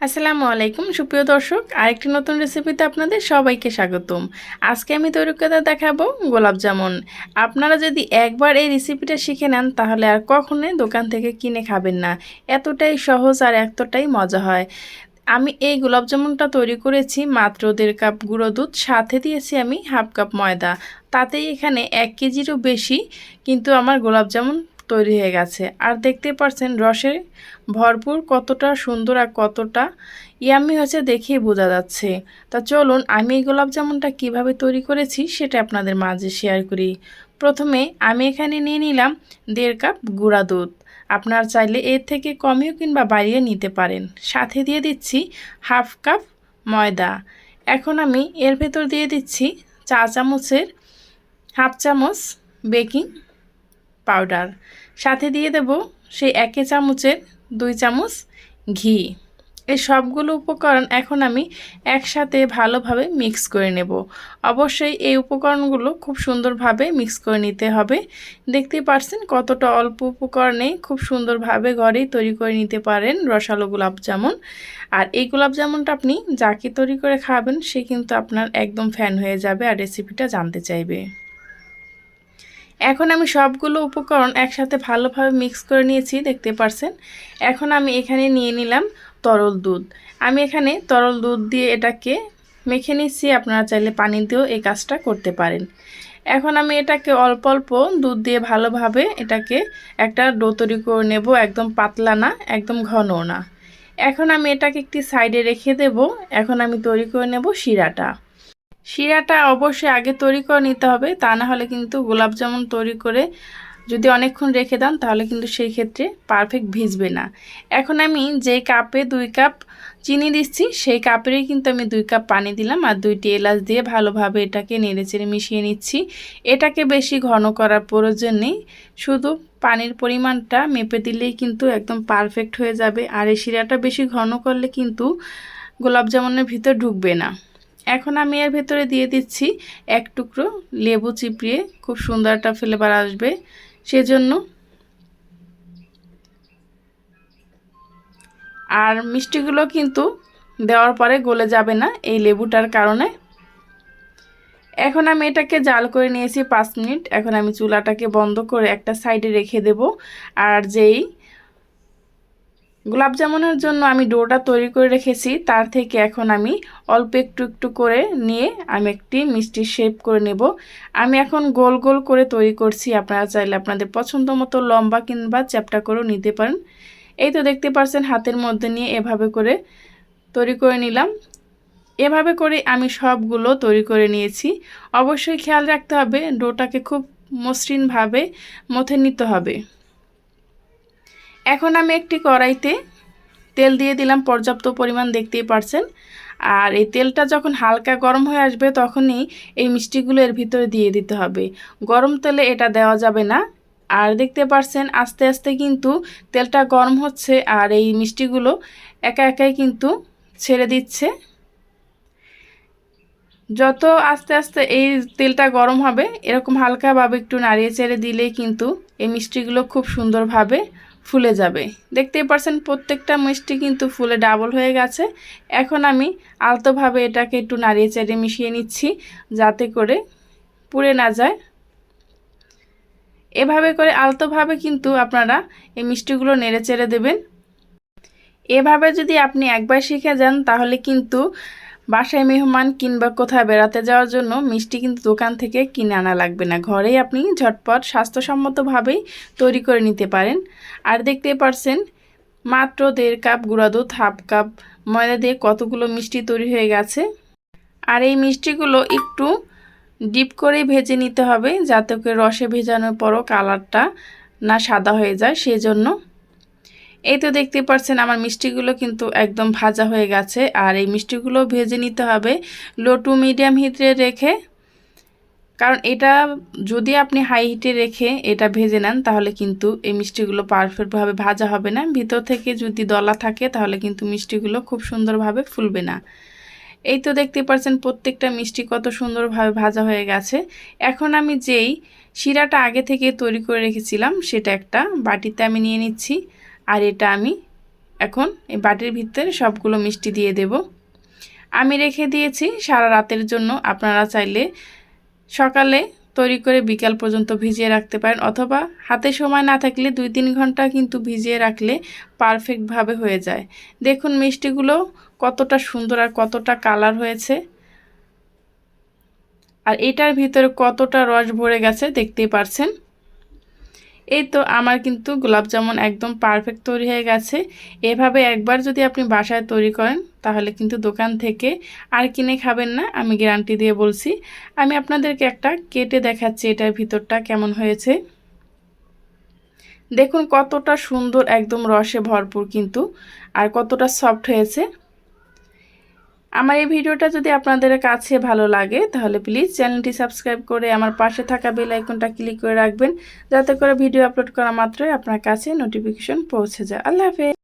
আসসালামু আলাইকুম সুপ্রিয় দর্শক, আরেকটি নতুন রেসিপিতে আপনাদের সবাইকে স্বাগতম। আজকে আমি তৈরি করে দেখাবো গোলাপ জামুন। আপনারা যদি একবার এই রেসিপিটা শিখে নেন তাহলে আর কখনোই দোকান থেকে কিনে খাবেন না। এতটাই সহজ আর এতটাই মজা হয়। আমি এই গোলাপ জামুনটা তৈরি করেছি মাত্র 1.5 কাপ গুঁড়ো দুধ, সাথে দিয়েছি আমি হাফ কাপ ময়দা। তাতেই এখানে 1 কেজিরও বেশি কিন্তু আমার গোলাপ জামুন তৈরি হয়ে গেছে। আর দেখতে পাচ্ছেন রসে ভরপুর, কতটা সুন্দর আর কতটা ইয়াম্মি হয়েছে দেখেই বোঝা যাচ্ছে। তা চলুন আমি এই গোলাপ জামুনটা কীভাবে তৈরি করেছি সেটা আপনাদের মাঝে শেয়ার করি। প্রথমে আমি এখানে নিয়ে নিলাম 1.5 কাপ গুঁড়া দুধ। আপনার চাইলে এর থেকে কমিও কিংবা বাড়িয়ে নিতে পারেন। সাথে দিয়ে দিচ্ছি হাফ কাপ ময়দা। এখন আমি এর ভেতর দিয়ে দিচ্ছি চা চামচের হাফ চামচ বেকিং পাউডার। সাথে দিয়ে দেব সেই 1 চামচের 2 চামচ ঘি। এই সবগুলো উপকরণ এখন আমি একসাথে ভালোভাবে মিক্স করে নেব। অবশ্যই এই উপকরণগুলো খুব সুন্দরভাবে মিক্স করে নিতে হবে। দেখতেই পাচ্ছেন কতটা অল্প উপকরণে খুব সুন্দরভাবে ঘরেই তৈরি করে নিতে পারেন রসালো গোলাপ জামুন। আর এই গোলাপ জামুনটা আপনি যাকে তৈরি করে খাবেন সে কিন্তু আপনার একদম ফ্যান হয়ে যাবে আর রেসিপিটা জানতে চাইবে। এখন আমি সবগুলো উপকরণ একসাথে ভালোভাবে মিক্স করে নিয়েছি, দেখতে পাচ্ছেন। এখন আমি এখানে নিয়ে নিলাম তরল দুধ। আমি এখানে তরল দুধ দিয়ে এটাকে মেখে নিচ্ছি। আপনারা চাইলে পানি দিয়েও এই কাজটা করতে পারেন। এখন আমি এটাকে অল্প অল্প দুধ দিয়ে ভালোভাবে এটাকে একটা ডো তৈরি করে নেব, একদম পাতলা না, একদম ঘনও না। এখন আমি এটাকে একটি সাইডে রেখে দেব। এখন আমি তৈরি করে নেব শিরাটা। শিরাটা অবশ্যই আগে তৈরি করে নিতে হবে, তা না হলে কিন্তু গোলাপ জামুন তৈরি করে যদি অনেকক্ষণ রেখে দেন তাহলে কিন্তু সেই ক্ষেত্রে পারফেক্ট ভিজবে না। এখন আমি যেই কাপে 2 কাপ চিনি দিচ্ছি সেই কাপেরই কিন্তু আমি 2 কাপ পানি দিলাম আর 2টি এলাচ দিয়ে ভালোভাবে এটাকে নেড়েচেড়ে মিশিয়ে নিচ্ছি। এটাকে বেশি ঘন করার প্রয়োজন নেই, শুধু পানির পরিমাণটা মেপে দিলেই কিন্তু একদম পারফেক্ট হয়ে যাবে। আর এই শিরাটা বেশি ঘন করলে কিন্তু গোলাপ জামুনের ভিতর ঢুকবে না। এখন আমি এর ভেতরে দিয়ে দিচ্ছি 1 টুকরো লেবু চিপড়িয়ে, খুব সুন্দর একটা ফ্লেভার আসবে সেজন্য। আর মিষ্টিগুলো কিন্তু দেওয়ার পরে গলে যাবে না এই লেবুটার কারণে। এখন আমি এটাকে জাল করে নিয়েছি 5 মিনিট। এখন আমি চুলাটাকে বন্ধ করে একটা সাইডে রেখে দেব। আর যেই গোলাপ জামুনের জন্য আমি ডোটা তৈরি করে রেখেছি তার থেকে এখন আমি অল্প একটু একটু করে নিয়ে আমি একটি মিষ্টির শেপ করে নেব। আমি এখন গোল গোল করে তৈরি করছি, আপনারা চাইলে আপনাদের পছন্দ মতো লম্বা কিংবা চ্যাপ্টা করেও নিতে পারেন। এই তো দেখতে পাচ্ছেন হাতের মধ্যে নিয়ে এভাবে করে তৈরি করে নিলাম। এভাবে করে আমি সবগুলো তৈরি করে নিয়েছি। অবশ্যই খেয়াল রাখতে হবে ডোটাকে খুব মসৃণভাবে মথে নিতে হবে। এখন আমি একটি কড়াইতে তেল দিয়ে দিলাম পর্যাপ্ত পরিমাণ, দেখতেই পাচ্ছেন। আর এই তেলটা যখন হালকা গরম হয়ে আসবে তখনই এই মিষ্টিগুলো এর ভিতরে দিয়ে দিতে হবে। গরম তেলে এটা দেওয়া যাবে না। আর দেখতে পাচ্ছেন আস্তে আস্তে কিন্তু তেলটা গরম হচ্ছে আর এই মিষ্টিগুলো একা একাই কিন্তু ছেড়ে দিচ্ছে। যত আস্তে আস্তে এই তেলটা গরম হবে এরকম হালকাভাবে একটু নাড়িয়ে চেড়ে দিলেই কিন্তু এই মিষ্টিগুলো খুব সুন্দরভাবে ফুলে যাবে। দেখতেই পাচ্ছেন প্রত্যেকটা মিষ্টি কিন্তু ফুলে ডাবল হয়ে গেছে। এখন আমি আলতোভাবে এটাকে একটু নাড়িয়ে চেড়ে মিশিয়ে নিচ্ছি যাতে করে পুড়ে না যায়। এভাবে করে আলতোভাবে কিন্তু আপনারা এই মিষ্টিগুলো নেড়ে চেড়ে দেবেন। এভাবে যদি আপনি একবার শিখে যান তাহলে কিন্তু বাসায় মেহমান কিংবা কোথাও বেড়াতে যাওয়ার জন্য মিষ্টি কিন্তু দোকান থেকে কিনে আনা লাগবে না, ঘরেই আপনি ঝটপট স্বাস্থ্যসম্মতভাবেই তৈরি করে নিতে পারেন। আর দেখতে পাচ্ছেন মাত্র 1.5 কাপ গুঁড়া দুধ, হাফ কাপ ময়দা দিয়ে কতগুলো মিষ্টি তৈরি হয়ে গেছে। আর এই মিষ্টিগুলো একটু ডিপ করে ভেজে নিতে হবে যাতে করে রসে ভেজানোর পরও কালারটা না সাদা হয়ে যায় সেজন্য। এই তো দেখতে পাচ্ছেন আমার মিষ্টিগুলো কিন্তু একদম ভাজা হয়ে গেছে। আর এই মিষ্টিগুলো ভেজে নিতে হবে লো টু মিডিয়াম হিটে রেখে, কারণ এটা যদি আপনি হাই হিটে রেখে এটা ভেজে নেন তাহলে কিন্তু এই মিষ্টিগুলো পারফেক্টভাবে ভাজা হবে না। ভিতর থেকে যদি দলা থাকে তাহলে কিন্তু মিষ্টিগুলো খুব সুন্দরভাবে ফুলবে না। এই তো দেখতে পাচ্ছেন প্রত্যেকটা মিষ্টি কত সুন্দরভাবে ভাজা হয়ে গেছে। এখন আমি যেই শিরাটা আগে থেকে তৈরি করে রেখেছিলাম সেটা একটা বাটিতে আমি নিয়ে নিচ্ছি। আর এটা আমি এখন এই বাটির ভিতরে সবগুলো মিষ্টি দিয়ে দেব। আমি রেখে দিয়েছি সারা রাতের জন্য। আপনারা চাইলে সকালে তৈরি করে বিকাল পর্যন্ত ভিজিয়ে রাখতে পারেন, অথবা হাতে সময় না থাকলে 2-3 ঘন্টা কিন্তু ভিজিয়ে রাখলে পারফেক্টভাবে হয়ে যায়। দেখুন মিষ্টিগুলো কতটা সুন্দর আর কতটা কালার হয়েছে, আর এটার ভিতরে কতটা রস ভরে গেছে দেখতেই পারছেন। এই তো আমার কিন্তু গোলাপ জামুন একদম পারফেক্ট তৈরি হয়ে গেছে। এভাবে একবার যদি আপনি বাসায় তৈরি করেন তাহলে কিন্তু দোকান থেকে আর কিনে খাবেন না, আমি গ্যারান্টি দিয়ে বলছি। আমি আপনাদেরকে একটা কেটে দেখাচ্ছি এটার ভিতরটা কেমন হয়েছে। দেখুন কতটা সুন্দর, একদম রসে ভরপুর কিন্তু, আর কতটা সফট হয়েছে। আমার এই ভিডিওটা যদি আপনাদের কাছে ভালো লাগে তাহলে প্লিজ চ্যানেলটি সাবস্ক্রাইব করে আমার পাশে থাকা বেল আইকনটা ক্লিক করে রাখবেন, যাতে করে ভিডিও আপলোড করা মাত্রই আপনার কাছে নোটিফিকেশন পৌঁছে যায়। আল্লাহ হাফেজ।